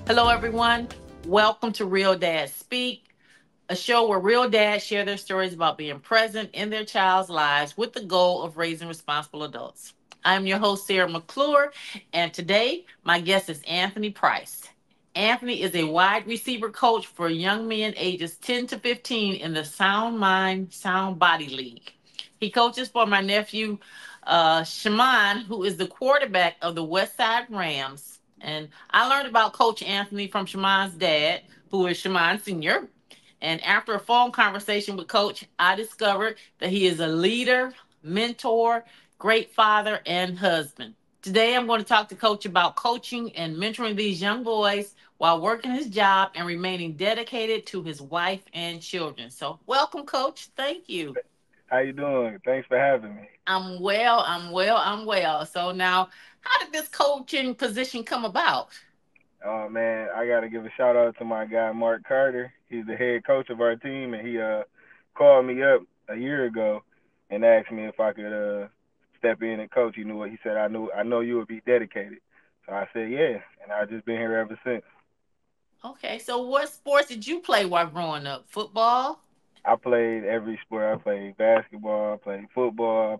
Hello, everyone. Welcome to Real Dads Speak, a show where real dads share their stories about being present in their child's lives with the goal of raising responsible adults. I'm your host, Sarah McClure, and today my guest is Anthony Price. Anthony is a wide receiver coach for young men ages 10 to 15 in the Sound Mind, Sound Body League. He coaches for my nephew, Shaman, who is the quarterback of the West Side Rams. And I learned about Coach Anthony from Shaman's dad, who is Shaman Sr. And after a phone conversation with Coach, I discovered that he is a leader, mentor, great father, and husband. Today, I'm going to talk to Coach about coaching and mentoring these young boys while working his job and remaining dedicated to his wife and children. So, welcome, Coach. Thank you. How you doing? Thanks for having me. I'm well. I'm well. I'm well. So, now, how did this coaching position come about? Oh man, I gotta give a shout out to my guy Mark Carter. He's the head coach of our team, and he called me up a year ago and asked me if I could step in and coach. He said I know you would be dedicated. So I said yeah, and I've just been here ever since. Okay. So, what sports did you play while growing up? Football? I played every sport. I played basketball, I played football,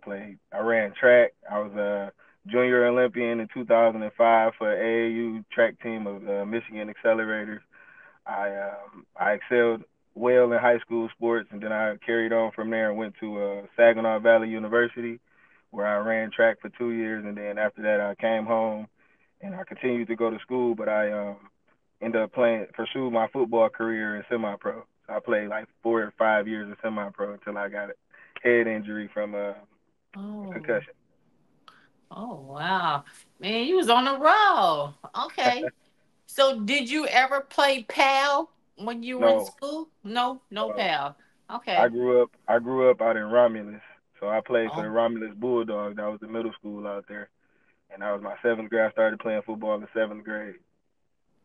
I ran track. I was a junior Olympian in 2005 for AAU track team of Michigan Accelerators. I excelled well in high school sports, and then I carried on from there and went to Saginaw Valley University, where I ran track for 2 years, and then after that I came home and I continued to go to school, but I ended up pursued my football career in semi-pro. So I played like 4 or 5 years of semi-pro until I got a head injury from a Oh. concussion. Oh wow. Man, you was on a roll. Okay. So did you ever play PAL when you were in No, school? No, no uh, PAL. I Okay. grew up I grew up out in Romulus, so I played for the Oh. Romulus Bulldogs. That was the middle school out there, and that was my seventh grade. I started playing football in the seventh grade.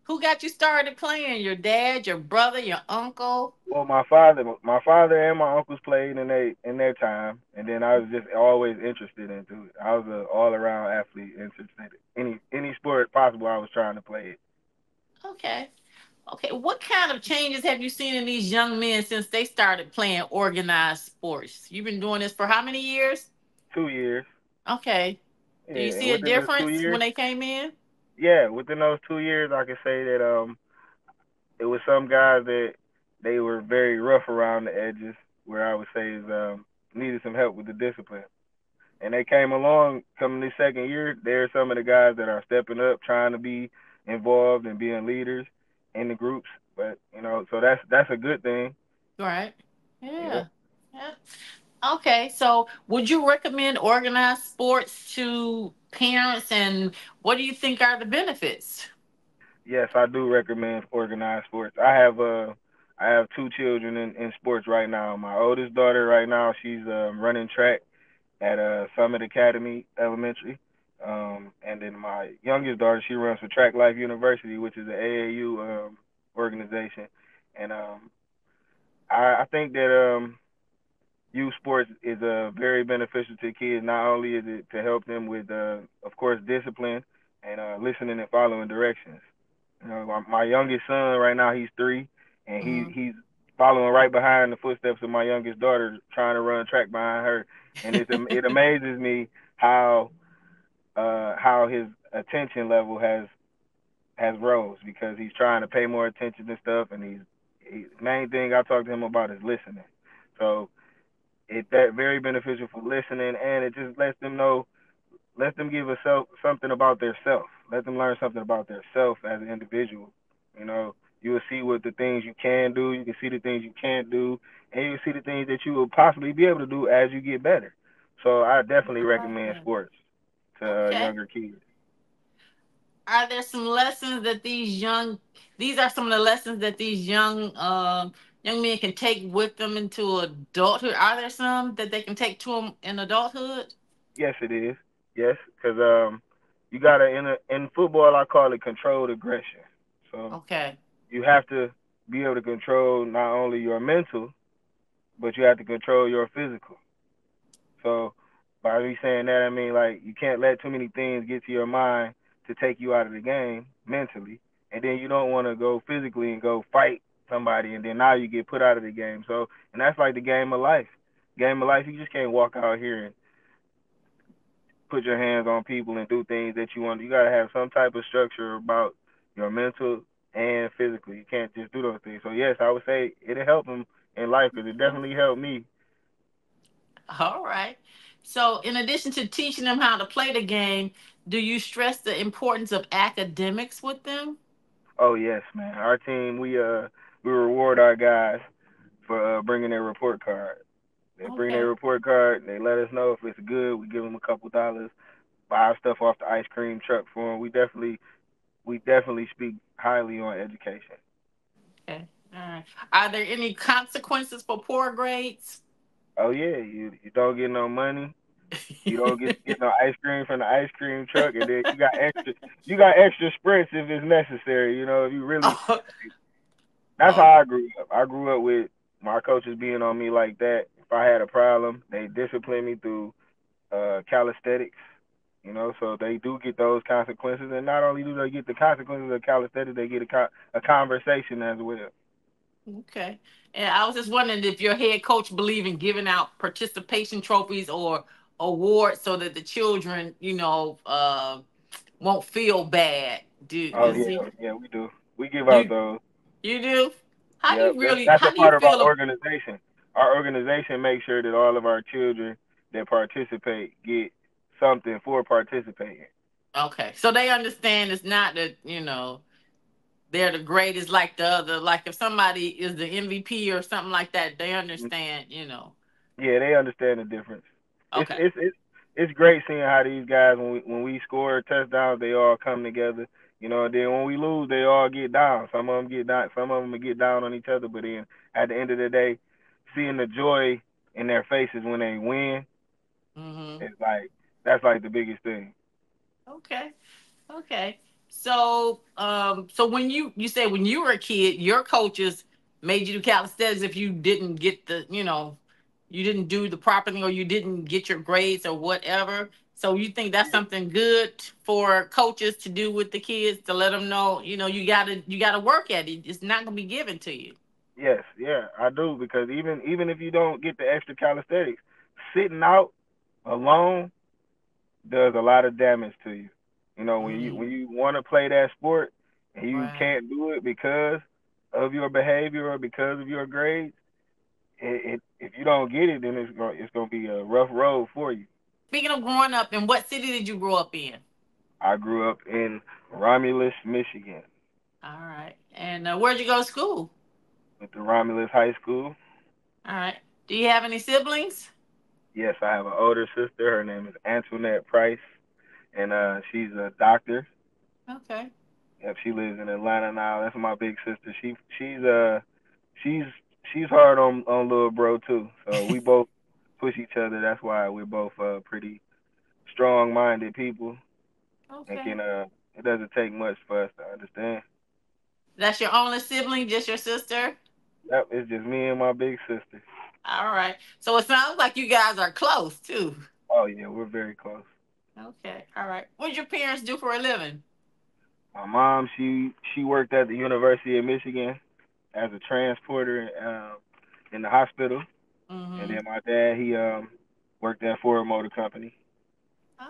Who got you started playing? Your dad, your brother, your uncle? Well, my father and my uncles played in their time, and then I was just always interested into it. I was an all around athlete, interested in any sport possible. I was trying to play it. Okay. Okay. What kind of changes have you seen in these young men since they started playing organized sports? You've been doing this for how many years? 2 years, Okay. Do you yeah, and see a within those two difference when years, they came in? yeah, within those 2 years, I can say that it was some guys that they were very rough around the edges, where I would say is needed some help with the discipline. And they came along coming this second year. They're some of the guys that are stepping up, trying to be involved and being leaders in the groups. But so that's a good thing. Right. Yep. Yeah. Yeah. Okay, so would you recommend organized sports to parents, and what do you think are the benefits? Yes, I do recommend organized sports. I have two children in sports right now. My oldest daughter right now, she's running track at Summit Academy Elementary. And then my youngest daughter, she runs for Track Life University, which is an AAU organization. And I think that youth sports is very beneficial to kids. Not only is it to help them with, of course, discipline and listening and following directions. My youngest son right now, he's 3, and Mhm. he's following right behind the footsteps of my youngest daughter, trying to run track behind her. And it amazes me how his attention level has rose because he's trying to pay more attention to stuff, and main thing I talk to him about is listening. So that very beneficial for listening, and it just let them give a something about their self. Let them learn something about their self as an individual. You know, you will see what the things you can do. You can see the things you can't do, and you will see the things that you will possibly be able to do as you get better. So I definitely I like recommend that. sports to Okay. younger kids. Are there some lessons that these are some of the lessons that these young men can take with them into adulthood? Are there some that they can take to them in adulthood? Yes, it is. Yes, because you gotta in football I call it controlled aggression. So Okay. you have to be able to control not only your mental, but you have to control your physical. So by me saying that, I mean like you can't let too many things get to your mind to take you out of the game mentally, and then you don't want to go physically and go fight somebody, and then now you get put out of the game. So, and that's like the game of life. Game of life, you just can't walk out here and put your hands on people and do things that you want. You gotta have some type of structure about your mental and physically. You can't just do those things. So yes, I would say it'll help them in life because it definitely helped me. All right. So, in addition to teaching them how to play the game, do you stress the importance of academics with them? Oh yes, man. Our team, we reward our guys for bringing their report card. They bring their Okay. report card. They let us know if it's good. We give them a couple dollars. Buy stuff off the ice cream truck for them. We definitely speak highly on education. Okay. All right. Are there any consequences for poor grades? Oh yeah, you don't get no money. You don't get no ice cream from the ice cream truck, and then you got extra sprints if it's necessary. If you really, Oh, that's oh, how I grew up. I grew up with my coaches being on me like that. If I had a problem, they disciplined me through calisthenics. So they do get those consequences, and not only do they get the consequences of calisthenics, they get a conversation as well. okay. And I was just wondering if your head coach believe in giving out participation trophies or awards so that the children, won't feel bad. Do Oh does he? yeah, yeah, we do. We give out You those. you do? How do Yep, you that's really? that's a How do you part of our feel? organization. Our organization makes sure that all of our children that participate get something for participating. Okay, so they understand it's not that they're the greatest like the other. Like if somebody is the MVP or something like that, they understand. Yeah, they understand the difference. It's Okay. it's it's it's great seeing how these guys when we score touchdowns, they all come together. And then when we lose, they all get down. Some of them get down. Some of them get down on each other. But then at the end of the day, seeing the joy in their faces when they win, Mm-hmm. it's like that's like the biggest thing. Okay. Okay. So when you say when you were a kid, your coaches made you do calisthenics if you didn't get you didn't do the proper thing or you didn't get your grades or whatever. So you think that's something good for coaches to do with the kids to let them know, you gotta work at it. It's not gonna be given to you. Yes, yeah, I do because even if you don't get the extra calisthenics, sitting out alone does a lot of damage to you. When you Mm, when you want to play that sport and you right. can't do it because of your behavior or because of your grades, if you don't get it, then it's gonna be a rough road for you. Speaking of growing up, in what city did you grow up in? I grew up in Romulus, Michigan, All right. And where'd you go to school? with the Romulus High School. All right. Do you have any siblings? Yes, I have an older sister. Her name is Antoinette Price, and she's a doctor. Okay. Yep, she lives in Atlanta now. That's my big sister. She's she's hard on little bro too. So we both push each other. That's why we're both pretty strong minded people and Okay. can it doesn't take much for us to understand. That's your only sibling, just your sister? Yep, it's just me and my big sister. All right. So it sounds like you guys are close too. Oh yeah, we're very close. Okay. All right. What did your parents do for a living? My mom, she worked at the University of Michigan as a transporter in the hospital, and Mm-hmm. then my dad he worked at Ford Motor Company.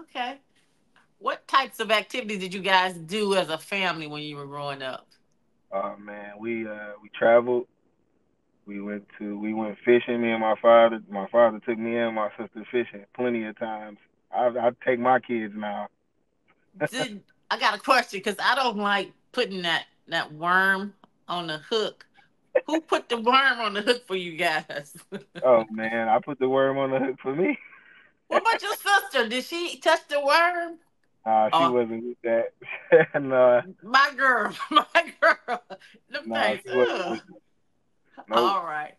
Okay. What types of activities did you guys do as a family when you were growing up? Oh man, we traveled. We went fishing. Me and my father. My father took me and my sister fishing plenty of times. I take my kids now. Did I got a question because I don't like putting that worm on the hook. Who put the worm on the hook for you guys? Oh man, I put the worm on the hook for me. What about your sister? Did she touch the worm? She Oh, wasn't with that. No, my girl, my girl. Them no, things. she wasn't Ugh. with that. Nope. All right.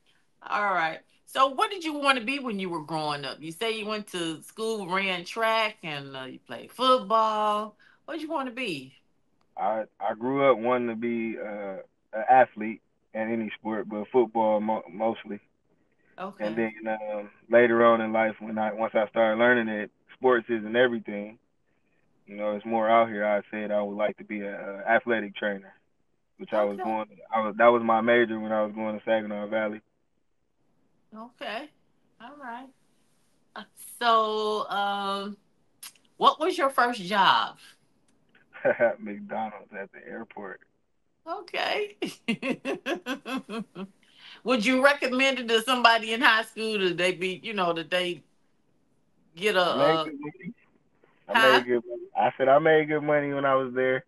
All right. So, what did you want to be when you were growing up? You say you went to school, ran track, and you played football. What did you want to be? I grew up wanting to be an athlete in any sport, but football mostly. And Okay. then later on in life, once I started learning that sports isn't everything, it's more out here. I said I would like to be a athletic trainer. which I was Okay. going. I was That was my major when I was going to Saginaw Valley. Okay. All right. So, what was your first job? McDonald's at the airport. Okay. Would you recommend it to somebody in high school that they be, that they get a, I made good money. I huh? made good money. I said I made good money when I was there,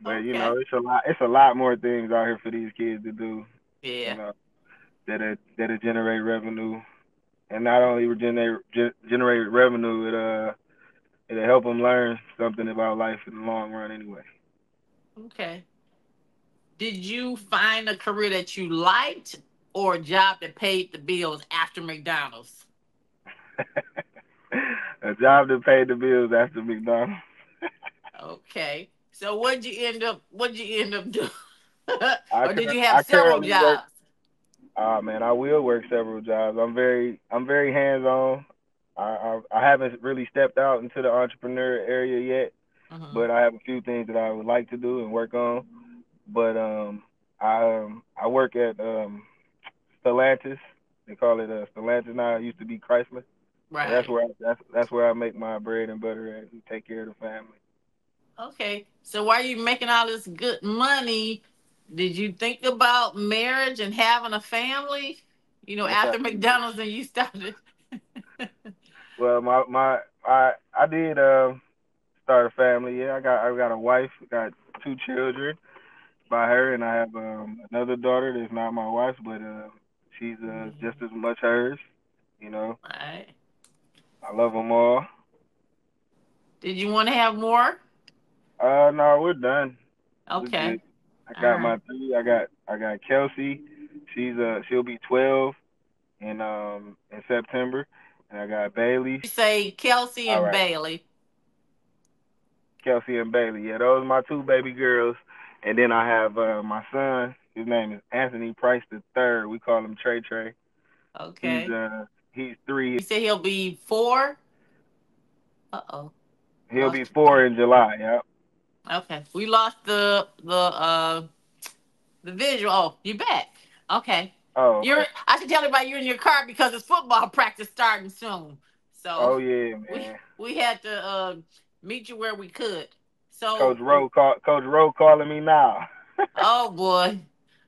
but Okay. it's a lot. It's a lot more things out here for these kids to do. You Yeah. know, that generate revenue, and not only generate revenue, it'll help them learn something about life in the long run anyway. Okay. Did you find a career that you liked or a job that paid the bills after McDonald's? A job that paid the bills after McDonald's. Okay. So what did you end up doing? I Or did you have I several currently work. jobs? Ah man, I will work several jobs. I'm very hands on. I haven't really stepped out into the entrepreneur area yet, Hmm. but I have a few things that I would like to do and work on. But I work at Stellantis. They call it Stellantis now. It used to be Chrysler. So Right. that's where I make my bread and butter at and take care of the family. Okay. So while you making all this good money, did you think about marriage and having a family? Yes, I After did. McDonald's and you started. Well, I did start a family. Yeah, I got a wife, got two children by her, and I have another daughter that's not my wife's, but she's just as much hers. You know, Right. I love them all. Did you want to have more? No, we're done. We're Okay. good. I All got right. my three. I got Kelsey. She'll be 12 in September, and I got Bailey. You say Kelsey All and right, Bailey. Kelsey and Bailey. Yeah, those are my two baby girls. And then I have my son. His name is Anthony Price the third. We call him Trey Trey. He's Okay. uh he's 3. You say he'll be 4? Uh-oh. He'll be Lost you. 4 in July. Yep. Okay. We lost the visual. Oh, you back. Okay. Oh, You're okay. I should tell everybody you're in your car because it's football practice starting soon. So Oh yeah, we man. we had to meet you where we could. Coach So Rowe Coach Rowe calling me now. oh boy.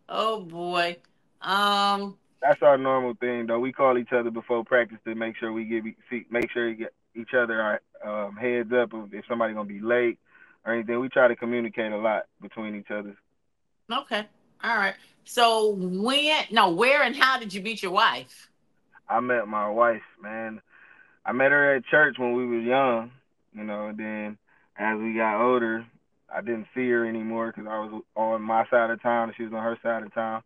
Oh boy. Um That's our normal thing though. We call each other before practice to make sure make sure we get each other our heads up of if somebody gonna be late or anything. We try to communicate a lot between each other. okay. All right. So where and how did you meet your wife? I met my wife, man. I met her at church when we was young, and then as we got older, I didn't see her anymore because I was on my side of town and she was on her side of town.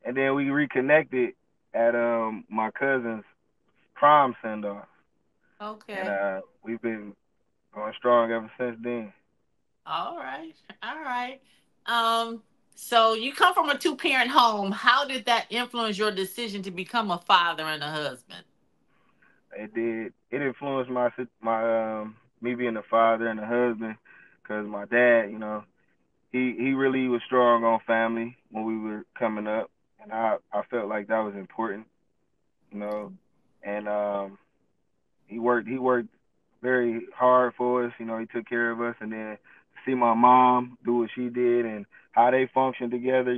And then we reconnected at my cousin's prom send off, and Okay. we've been going strong ever since then. All right. All right. Um, so you come from a two-parent home. How did that influence your decision to become a father and a husband? It did. It influenced my me being a father and a husband, because my dad, he really was strong on family when we were coming up, and I felt like that was important, you know, and he worked very hard for us. He took care of us, and then see my mom do what she did and how they functioned together.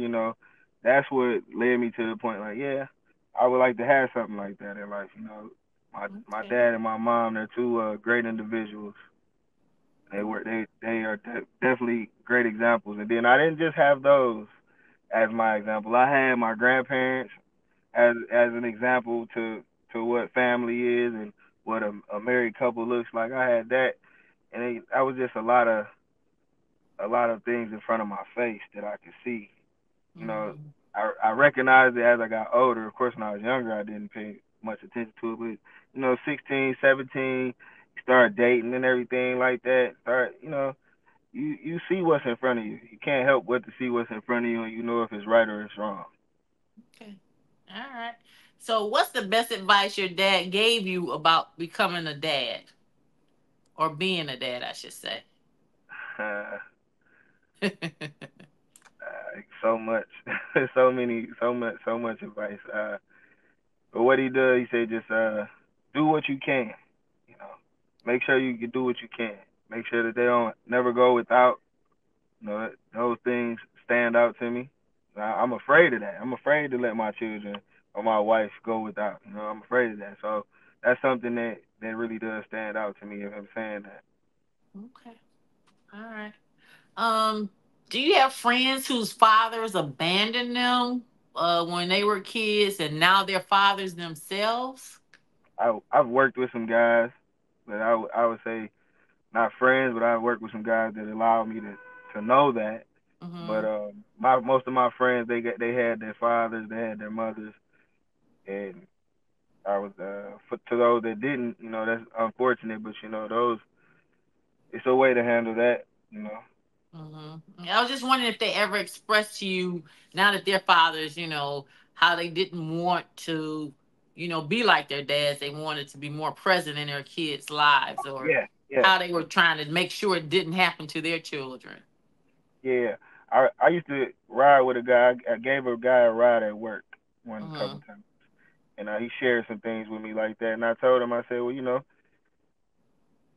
That's what led me to the point like, yeah, I would like to have something like that in life. My Okay. dad and my mom, they're two great individuals. They are definitely great examples. And then I didn't just have those as my example. I had my grandparents as an example to what family is and what a married couple looks like. I had that, and that was just a lot of things in front of my face that I could see. You know, Mm-hmm. I recognized it as I got older. Of course, when I was younger, I didn't pay much attention to it. But 16, 17, start dating and everything like that. You see what's in front of you. You can't help but to see what's in front of you, and you know if it's right or it's wrong. Okay. All right. So what's the best advice your dad gave you about becoming a dad or being a dad, I should say? Uh, so much, so much advice. But what he does, he said, just do what you can. You know, make sure you can do what you can. Make sure that they don't never go without. You know, those things stand out to me. I'm afraid of that. I'm afraid to let my children or my wife go without. You know, I'm afraid of that. So that's something that really does stand out to me. If I'm saying that, Okay. All right. Um, do you have friends whose fathers abandoned them when they were kids and now they're fathers themselves? I've worked with some guys that I would say not friends, but I've worked with some guys that allowed me to know that. But Mm-hmm. my most of my friends they had their fathers, they had their mothers, and I was to those that didn't, you know, that's unfortunate, but you know those it's a way to handle that, you know. Mm-hmm. I was just wondering if they ever expressed to you, now that their fathers, how they didn't want to, be like their dads. They wanted to be more present in their kids' lives, or Yeah, yeah, how they were trying to make sure it didn't happen to their children. yeah. I used to ride with a guy. I gave a guy a ride at work one couple Mm-hmm. times, and he shared some things with me like that. And I told him, I said, well, you know,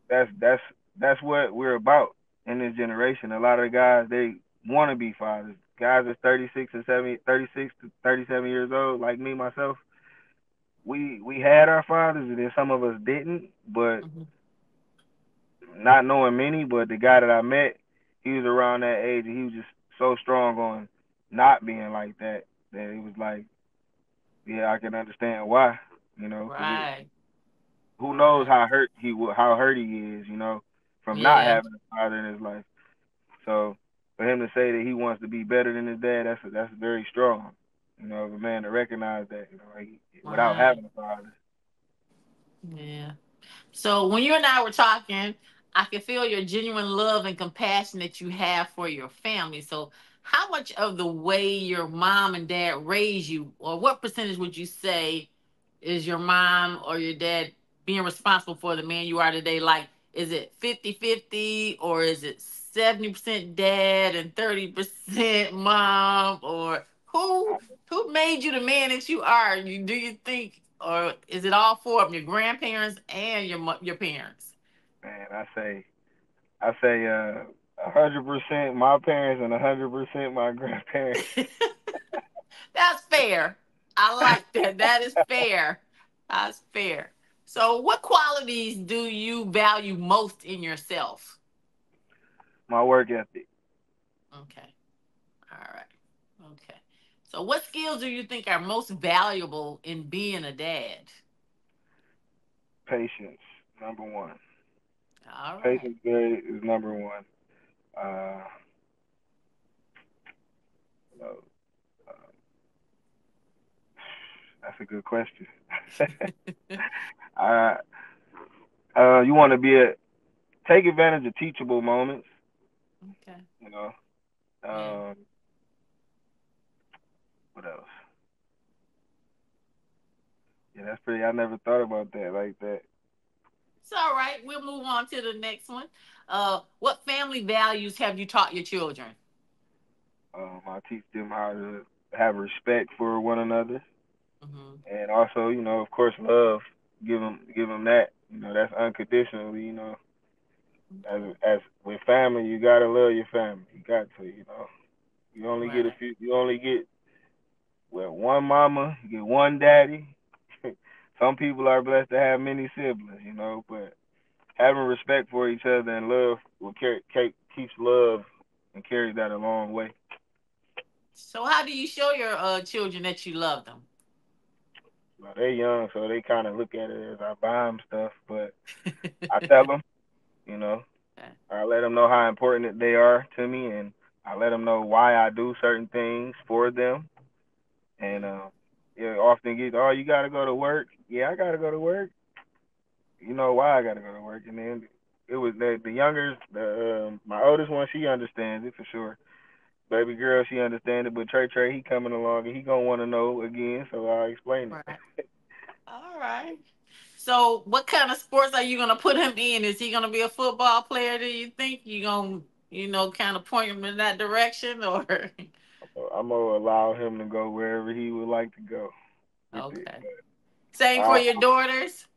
that's that's that's what we're about in this generation. A lot of the guys they want to be fathers. Guys that's 36 and 70, 36 to 37 years old, like me myself. We had our fathers, and then some of us didn't. But Mm-hmm. not knowing many, but the guy that I met, he was around that age, and he was just so strong on not being like that that it was like, yeah, I can understand why. You know, because Right. who knows Right. how hurt he is, you know, from not Yeah. having a father in his life. So for him to say that he wants to be better than his dad, that's very strong. You know, of a man to recognize that, you know, without Right. having a father. Yeah. So when you and I were talking, I could feel your genuine love and compassion that you have for your family. So how much of the way your mom and dad raised you, or what percentage would you say is your mom or your dad being responsible for the man you are today? Like, is it 50-50, or is it 70% dad and 30% mom? Or who made you the man that you are? Do you think, or is it all four of them, your grandparents and your parents? Man, I say 100% my parents and 100% my grandparents. That's fair. I like that. That is fair. That's fair. So, what qualities do you value most in yourself? My work ethic, Okay. All right. Okay. So, what skills do you think are most valuable in being a dad? patience, number one. All right. Patience is number one. Uh, uh, that's a good question. uh, you want to take advantage of teachable moments. Okay. You know. Yeah. Um, what else? Yeah, that's pretty. I never thought about that like that. It's all right. We'll move on to the next one. What family values have you taught your children? I teach them how to have respect for one another, Mm-hmm. and also, you know, of course, love. Give them that. You know, that's unconditionally. You know, Okay. as with family, you gotta love your family. You got to. You know, you only get a Right. few. You only get one mama. You get one daddy. Some people are blessed to have many siblings. You know, but having respect for each other and love will keeps love and carries that a long way. So, how do you show your children that you love them? Well, they're young, so they kind of look at it as I buy them stuff, but I tell them, you know, Okay. I let them know how important they are to me, and I let them know why I do certain things for them. And Yeah. yeah, often get, oh, you gotta go to work. Yeah, I gotta go to work. You know why I gotta go to work? And then it was the younger, my oldest one, she understands it for sure. Baby girl, she understands it, but Trey, he coming along and he gonna want to know again, so I'll explain it. Right. All right. So, what kind of sports are you gonna put him in? Is he gonna be a football player? Do you think you gonna, kind of point him in that direction, or? I'm gonna allow him to go wherever he would like to go with it. Okay. Same for I, your daughters?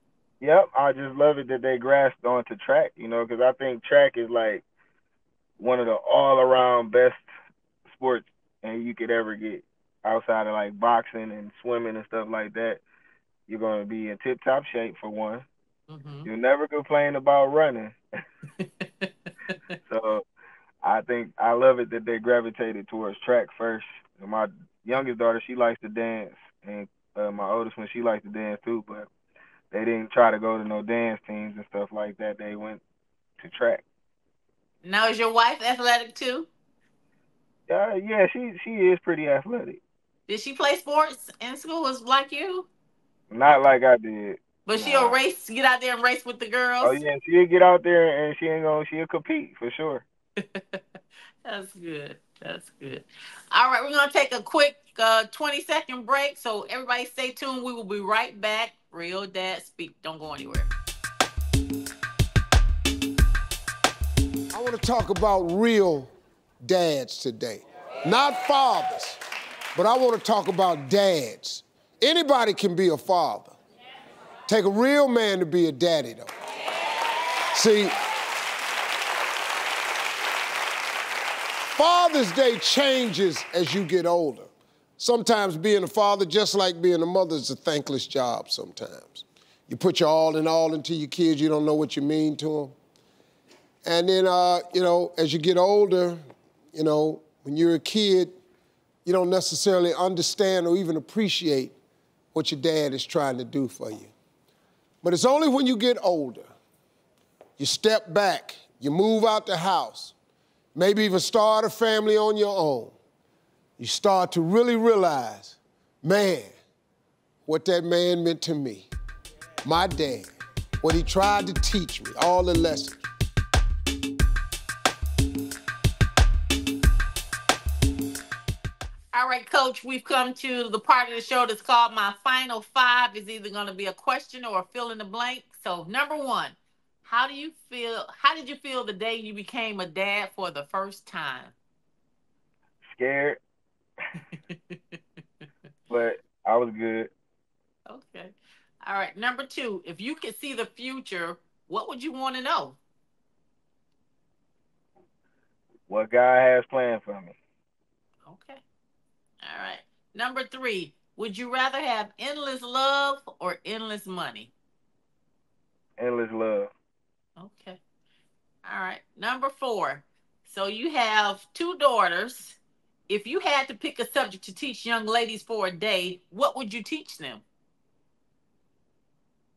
yep, I just love it that they grasped onto track, you know, because I think track is like one of the all around best sports and you could ever get outside of like boxing and swimming and stuff like that. You're gonna be in tip top shape for one. Mm-hmm. You'll never complain about running. So I think I love it that they gravitated towards track first. And my youngest daughter, she likes to dance, and my oldest one, she likes to dance too. But they didn't try to go to no dance teams and stuff like that. They went to track. Now, is your wife athletic too? Yeah, she is pretty athletic. Did she play sports in school was like you? Not Okay. like I did. But she'll Nah. race, get out there and race with the Oh girls? yeah, she'll get out there and she ain't gonna she'll compete for sure. That's good. That's good. All right, we're going to take a quick 20-second break. So, everybody stay tuned. We will be right back. Real Dad Speak. Don't go anywhere. I want to talk about real dads today. Not fathers, but I want to talk about dads. Anybody can be a father. Take a real man to be a daddy, though. See, Father's Day changes as you get older. Sometimes being a father, just like being a mother, is a thankless job sometimes. You put your all in all into your kids, you don't know what you mean to them. And then, as you get older, when you're a kid, you don't necessarily understand or even appreciate what your dad is trying to do for you. But it's only when you get older, you step back, you move out the house, maybe even start a family on your own, you start to really realize, man, what that man meant to me, my dad, what he tried to teach me, all the lessons. All right, Coach, we've come to the part of the show that's called My Final Five. Is either going to be a question or a fill in the blank. So, number one, how do you feel? How did you feel the day you became a dad for the first time? Scared, but I was good. Okay. All right. Number two, if you could see the future, what would you want to know? What God has planned for me. Okay. All right. Number three, would you rather have endless love or endless money? Endless love. Okay. All right. Number four, so you have two daughters. If you had to pick a subject to teach young ladies for a day, what would you teach them?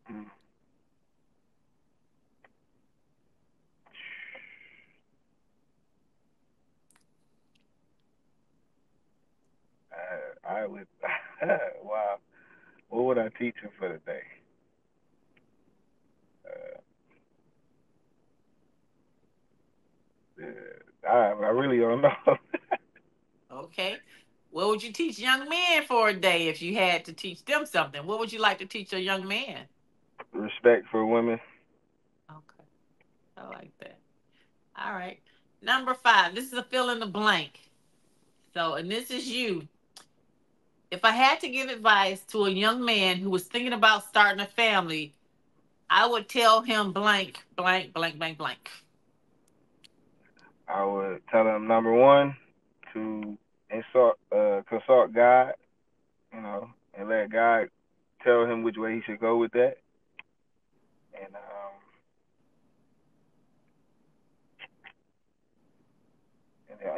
Mm. I would. Wow. What would I teach him for the day? I really don't know. Okay. What would you teach young men for a day if you had to teach them something? What would you like to teach a young man? Respect for women. Okay. I like that. All right. Number five. This is a fill in the blank. So, and this is you. If I had to give advice to a young man who was thinking about starting a family, I would tell him blank, blank, blank, blank, blank. I would tell him number one to consult God, and let God tell him which way he should go with that. And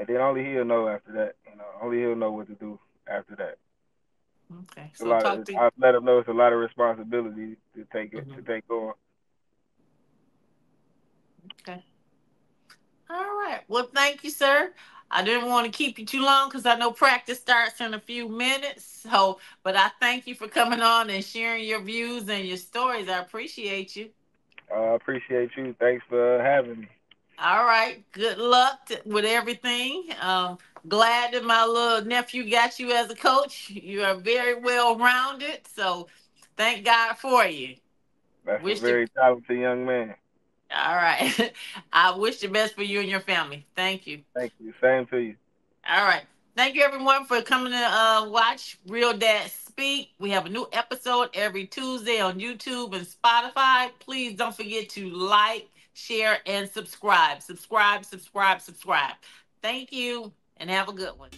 then only he'll know after that. Only he'll know what to do after that. Okay. It's a So lot talk of. to. I've let him know it's a lot of responsibility to Mhm. take on. Okay. All right. Well, thank you, sir. I didn't want to keep you too long because I know practice starts in a few minutes. So, but I thank you for coming on and sharing your views and your stories. I appreciate you. I appreciate you. Thanks for having me. All right. Good luck with everything. Glad that my little nephew got you as a coach. You are very well rounded. So, thank God for you. That's a Wish you. very talented young man. All right. I wish the best for you and your family. Thank you. Thank you. Same to you. All right. Thank you everyone for coming to watch Real Dad Speak. We have a new episode every Tuesday on YouTube and Spotify. Please don't forget to like, share, and subscribe. Subscribe, subscribe, subscribe. Thank you and have a good one.